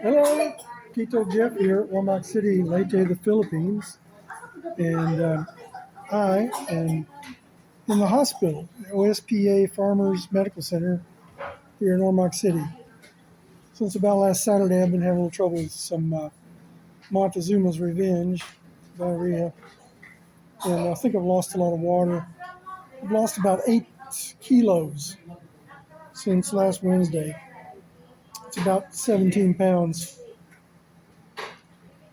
Hello, Tito Jeff here at Womack City, Leyte, the Philippines. And I am in the hospital, OSPA Farmers Medical Center here in Womack City. Since about last Saturday, I've been having a little trouble with some Montezuma's Revenge diarrhea. And I think I've lost a lot of water. I've lost about 8 kilos since last Wednesday. It's about 17 pounds.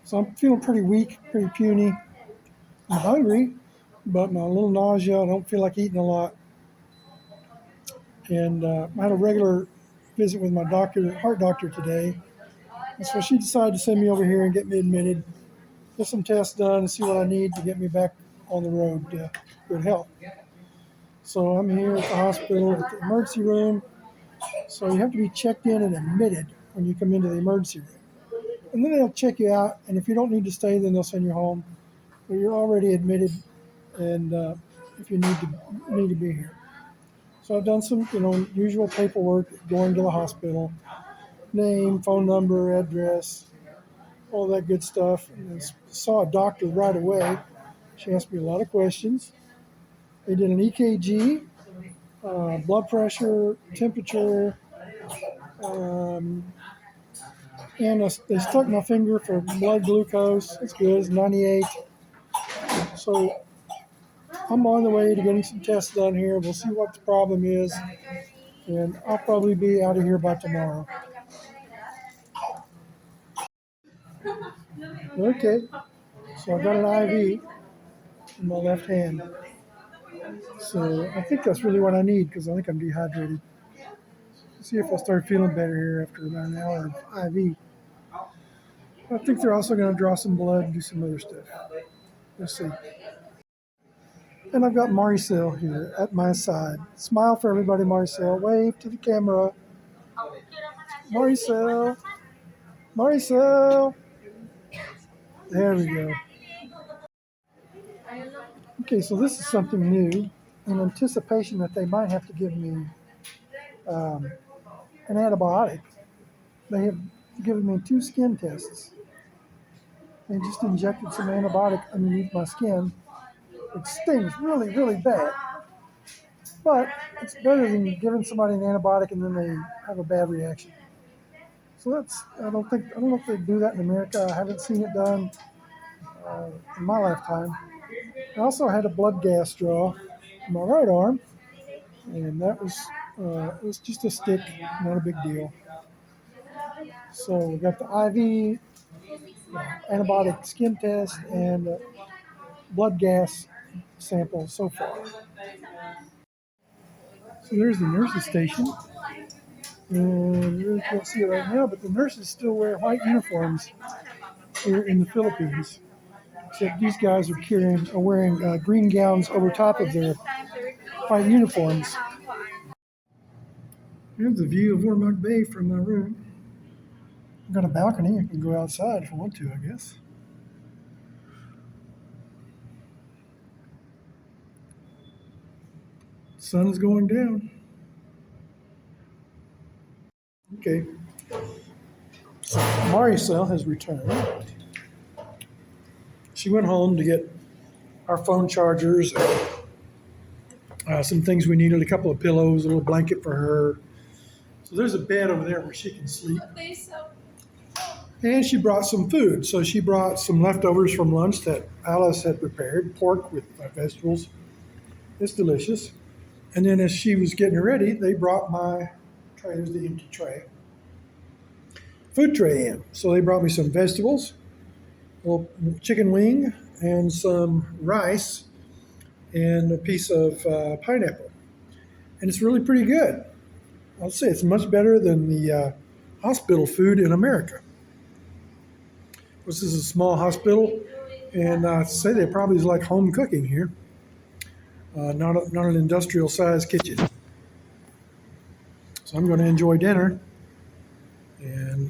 So I'm feeling pretty weak, pretty puny. I'm hungry, but my little nausea. I don't feel like eating a lot. And I had a regular visit with my doctor, heart doctor today. And so she decided to send me over here and get me admitted, get some tests done, and see what I need to get me back on the road to good health. So I'm here at the hospital at the emergency room. So you have to be checked in and admitted when you come into the emergency room. And then they'll check you out. And if you don't need to stay, then they'll send you home. But you're already admitted, and if you need to be here. So I've done some, usual paperwork going to the hospital, name, phone number, address, all that good stuff. And I saw a doctor right away. She asked me a lot of questions. They did an EKG, blood pressure, temperature, um, and they stuck my finger for blood glucose. It's good, it's 98. So I'm on the way to getting some tests done here. We'll see what the problem is, and I'll probably be out of here by tomorrow. Okay, so I got an IV in my left hand. So I think that's really what I need because I think I'm dehydrated. See if I start feeling better here after about an hour of IV. I think they're also going to draw some blood and do some other stuff. We'll see. And I've got Maricel here at my side. Smile for everybody, Maricel. Wave to the camera. Maricel. Maricel. There we go. Okay, so this is something new in anticipation that they might have to give me an antibiotic. They have given me 2 skin tests. They just injected some antibiotic underneath my skin. It stings really, really bad. But it's better than giving somebody an antibiotic and then they have a bad reaction. So I don't know if they do that in America. I haven't seen it done in my lifetime. I also had a blood gas draw in my right arm, and that was it was just a stick, not a big deal. So we got the IV, antibiotic skin test, and blood gas sample so far. So there's the nurses' station. And you really can't see it right now, but the nurses still wear white uniforms here in the Philippines. Except these guys are wearing green gowns over top of their white uniforms. Here's the view of Ormoc Bay from my room. I've got a balcony. I can go outside if I want to, I guess. Sun's going down. Okay. So Maricel has returned. She went home to get our phone chargers, some things we needed, a couple of pillows, a little blanket for her. So there's a bed over there where she can sleep. And she brought some food. So she brought some leftovers from lunch that Alice had prepared, pork with vegetables. It's delicious. And then as she was getting ready, they brought my tray. There's the empty tray. Food tray in. So they brought me some vegetables, a little chicken wing, and some rice, and a piece of pineapple. And it's really pretty good. I'll say it's much better than the hospital food in America. This is a small hospital, and I'd say they probably is like home cooking here, not an industrial sized kitchen. So I'm going to enjoy dinner and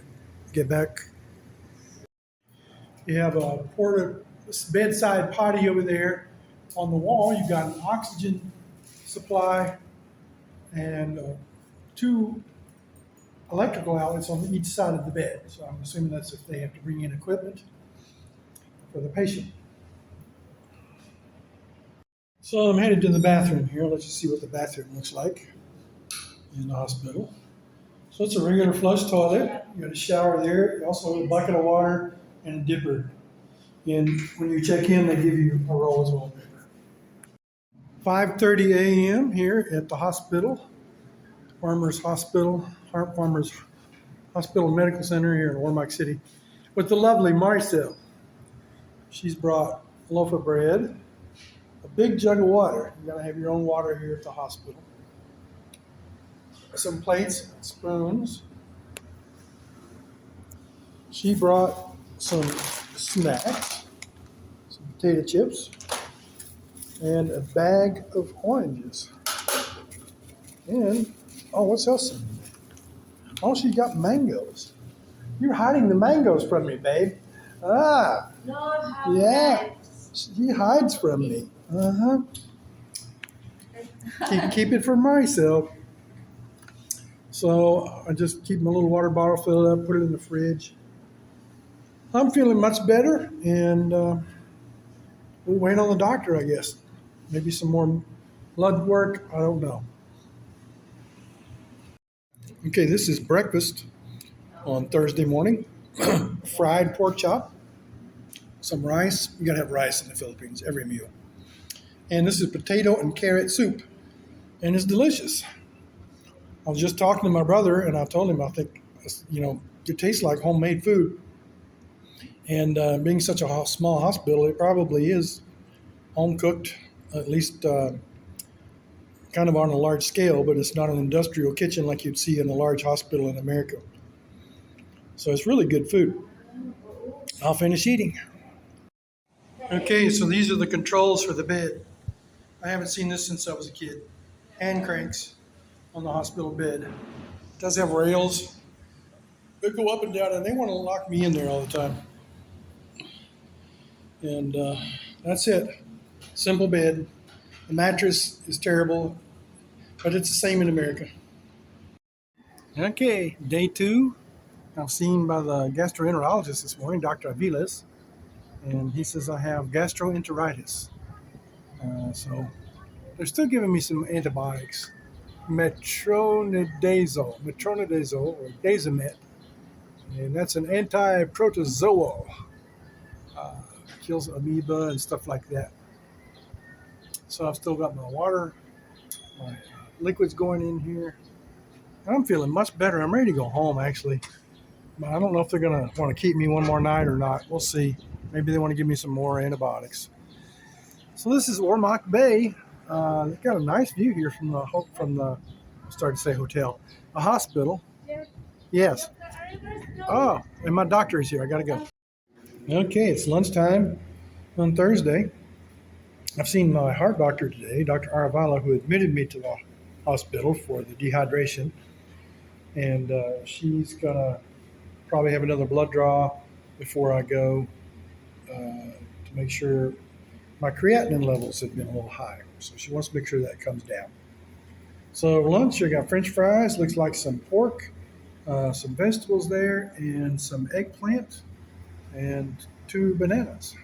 get back. You have a bedside potty over there. On the wall, you've got an oxygen supply and 2 electrical outlets on each side of the bed. So I'm assuming that's if they have to bring in equipment for the patient. So I'm headed to the bathroom here. Let's just see what the bathroom looks like in the hospital. So it's a regular flush toilet. You got a shower there. Also a bucket of water and a dipper. And when you check in, they give you a roll of toilet paper. 5:30 a.m. here at the hospital, Farmers Hospital Medical Center here in Ormoc City, with the lovely Marcel. She's brought a loaf of bread, a big jug of water. You gotta have your own water here at the hospital. Some plates, spoons. She brought some snacks, some potato chips, and a bag of oranges. And, oh, what's else in there? Oh, she got mangoes. You're hiding the mangoes from me, babe. Ah, No, yeah. She hides from me. Uh-huh. Keep it for myself. So I just keep my little water bottle filled up, put it in the fridge. I'm feeling much better, and we'll wait on the doctor, I guess. Maybe some more blood work. I don't know. Okay, this is breakfast on Thursday morning. Fried pork chop, some rice. You gotta have rice in the Philippines, every meal. And this is potato and carrot soup, and it's delicious. I was just talking to my brother, and I told him I think, it tastes like homemade food. And being such a small hospital, it probably is home cooked, at least kind of on a large scale, but it's not an industrial kitchen like you'd see in a large hospital in America. So it's really good food. I'll finish eating. Okay, so these are the controls for the bed. I haven't seen this since I was a kid. Hand cranks on the hospital bed. It does have rails. They go up and down, and they want to lock me in there all the time. And that's it. Simple bed. The mattress is terrible, but it's the same in America. Okay, day 2. I was seen by the gastroenterologist this morning, Dr. Aviles, and he says I have gastroenteritis. So they're still giving me some antibiotics, metronidazole or Dazomet, and that's an anti-protozoal. Kills amoeba and stuff like that. So I've still got my water, my liquids going in here. I'm feeling much better. I'm ready to go home, actually. But I don't know if they're going to want to keep me one more night or not. We'll see. Maybe they want to give me some more antibiotics. So this is Ormoc Bay. They've got a nice view here from the started to say hotel, a hospital. Yes. Oh, and my doctor is here. I got to go. Okay, it's lunchtime on Thursday. I've seen my heart doctor today, Dr. Aravala, who admitted me to the hospital for the dehydration. And she's going to probably have another blood draw before I go to make sure my creatinine levels have been a little high. So she wants to make sure that comes down. So lunch, I got French fries, looks like some pork, some vegetables there, and some eggplant, and 2 bananas.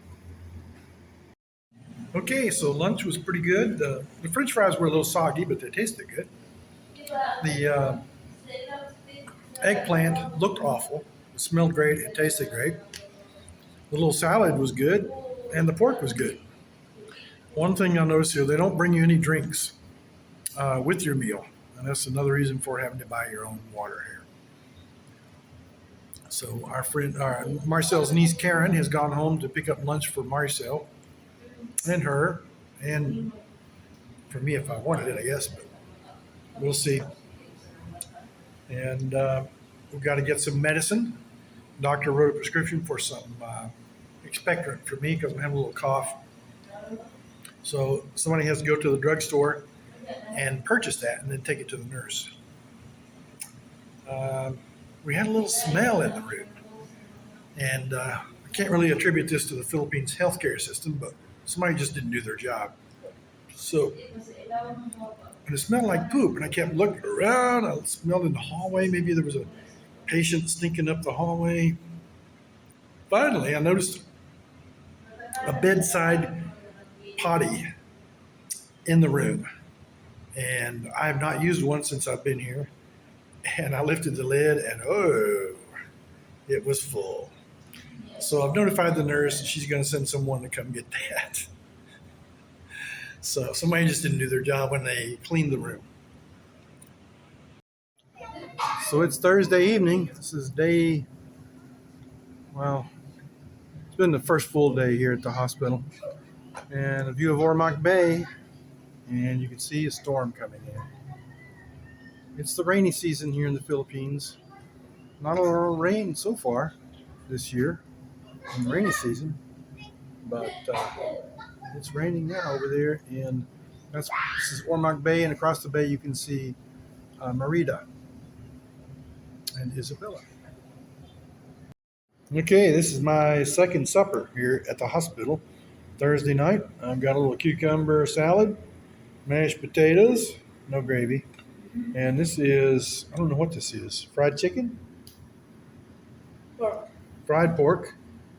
Okay, so lunch was pretty good. The French fries were a little soggy, but they tasted good. The eggplant looked awful. It smelled great. It tasted great. The little salad was good, and the pork was good. One thing I noticed here, they don't bring you any drinks with your meal, and that's another reason for having to buy your own water here. So our Marcel's niece Karen has gone home to pick up lunch for Marcel and her, and for me if I wanted it, I guess, but we'll see. And we've got to get some medicine. Doctor wrote a prescription for some expectorant for me because I'm having a little cough. So somebody has to go to the drugstore and purchase that and then take it to the nurse. We had a little smell in the room, and I can't really attribute this to the Philippines healthcare system, but somebody just didn't do their job. So, and it smelled like poop, and I kept looking around. I smelled in the hallway. Maybe there was a patient sneaking up the hallway. Finally, I noticed a bedside potty in the room, and I have not used one since I've been here. And I lifted the lid, and oh, it was full. So I've notified the nurse, and she's going to send someone to come get that. So somebody just didn't do their job when they cleaned the room. So it's Thursday evening. This is well, it's been the first full day here at the hospital. And a view of Ormoc Bay, and you can see a storm coming in. It's the rainy season here in the Philippines. Not a lot of rain so far this year in the rainy season, but it's raining now over there, and this is Ormoc Bay, and across the bay you can see Merida and Isabela. Okay, this is my second supper here at the hospital. Thursday night, I've got a little cucumber salad, mashed potatoes, no gravy, and this is, I don't know what this is, fried chicken? Fried pork,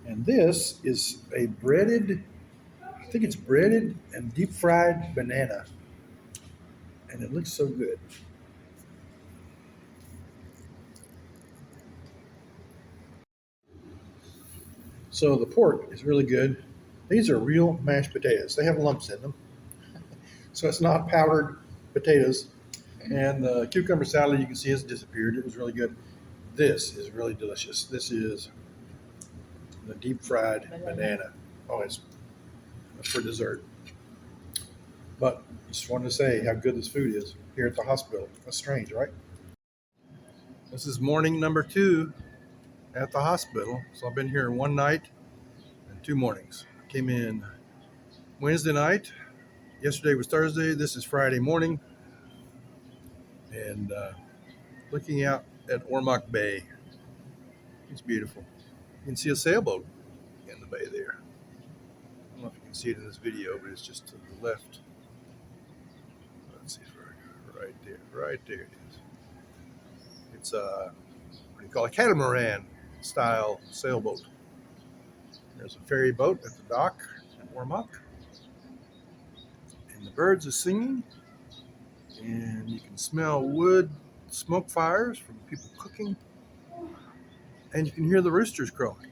and this is a breaded, I think it's breaded and deep fried banana, and it looks so good. So the pork is really good. These are real mashed potatoes. They have lumps in them, so it's not powdered potatoes. And the cucumber salad, you can see, has disappeared. It was really good. This is really delicious. This is the deep fried banana. Oh, it's for dessert. But just wanted to say how good this food is here at the hospital. That's strange, right? This is morning number 2 at the hospital. So I've been here one night and 2 mornings. I came in Wednesday night. Yesterday was Thursday. This is Friday morning. And looking out at Ormoc Bay. It's beautiful. You can see a sailboat in the bay there. I don't know if you can see it in this video, but it's just to the left. Let's see, right there it is. It's what do you call a catamaran style sailboat. There's a ferry boat at the dock at Ormoc, and the birds are singing, and you can smell wood smoke fires from people cooking, and you can hear the roosters crowing.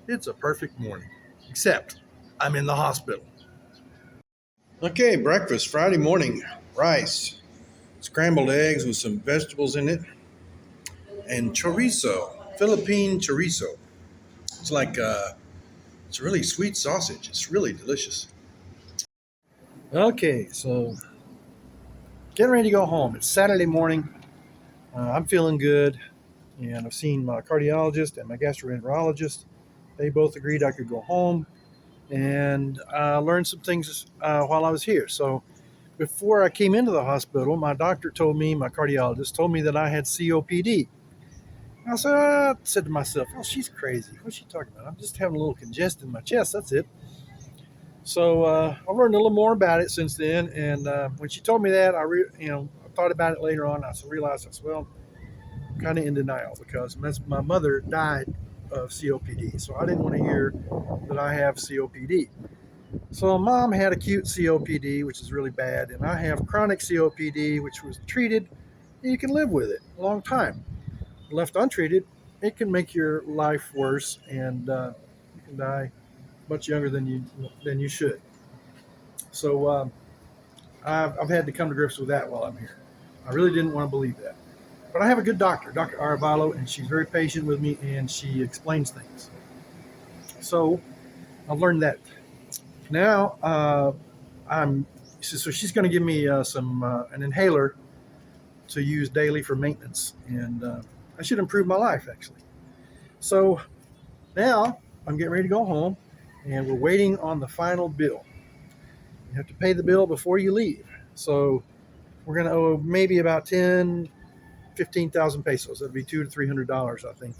It's a perfect morning, except I'm in the hospital. Okay, breakfast Friday morning: rice, scrambled eggs with some vegetables in it, and chorizo, Philippine chorizo. It's like it's a really sweet sausage. It's really delicious. Okay, so getting ready to go home. It's Saturday morning. I'm feeling good, and I've seen my cardiologist and my gastroenterologist. They both agreed I could go home, and learned some things while I was here. So before I came into the hospital, my doctor told me, my cardiologist told me that I had COPD. I said to myself, oh, she's crazy. What's she talking about? I'm just having a little congestion in my chest. That's it. So I've learned a little more about it since then. And when she told me that, I thought about it later on. I realized, well, I'm kind of in denial because my mother died of COPD. So I didn't want to hear that I have COPD. So mom had acute COPD, which is really bad. And I have chronic COPD, which was treated. And you can live with it a long time. Left untreated, it can make your life worse, and you can die much younger than you should. So I've had to come to grips with that while I'm here. I really didn't want to believe that, but I have a good doctor, Dr. Arevalo, and she's very patient with me, and she explains things. So I've learned that. Now so she's going to give me an inhaler to use daily for maintenance, and I should improve my life, actually. So now I'm getting ready to go home, and we're waiting on the final bill. You have to pay the bill before you leave. So we're going to owe maybe about 15,000 pesos. That'd be $200 to $300, I think.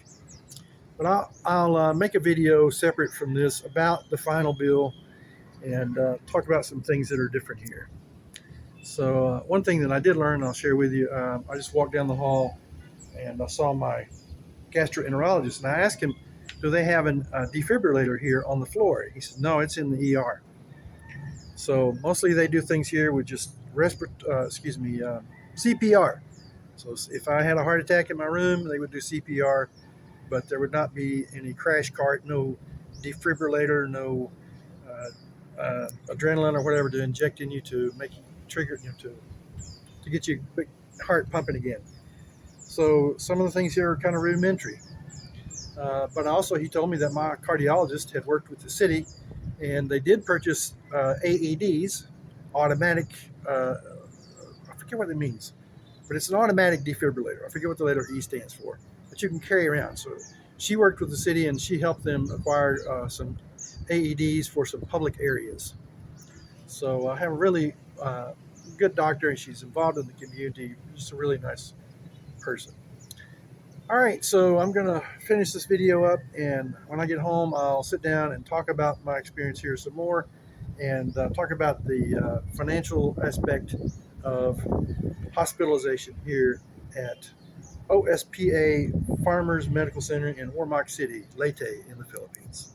But I'll make a video separate from this about the final bill and talk about some things that are different here. So one thing that I did learn, I'll share with you. I just walked down the hall, and I saw my gastroenterologist, and I asked him, "Do they have a defibrillator here on the floor?" He said, "No, it's in the ER." So mostly they do things here with just CPR. So if I had a heart attack in my room, they would do CPR, but there would not be any crash cart, no defibrillator, no adrenaline or whatever to inject in you to make you trigger you to get your heart pumping again. So some of the things here are kind of rudimentary. But also, he told me that my cardiologist had worked with the city, and they did purchase AEDs, automatic. I forget what it means, but it's an automatic defibrillator. I forget what the letter E stands for, but you can carry around. So she worked with the city, and she helped them acquire some AEDs for some public areas. So I have a really good doctor, and she's involved in the community. Just a really nice person. All right, so I'm gonna finish this video up, and when I get home, I'll sit down and talk about my experience here some more, and talk about the financial aspect of hospitalization here at OSPA Farmers Medical Center in Ormoc City, Leyte in the Philippines.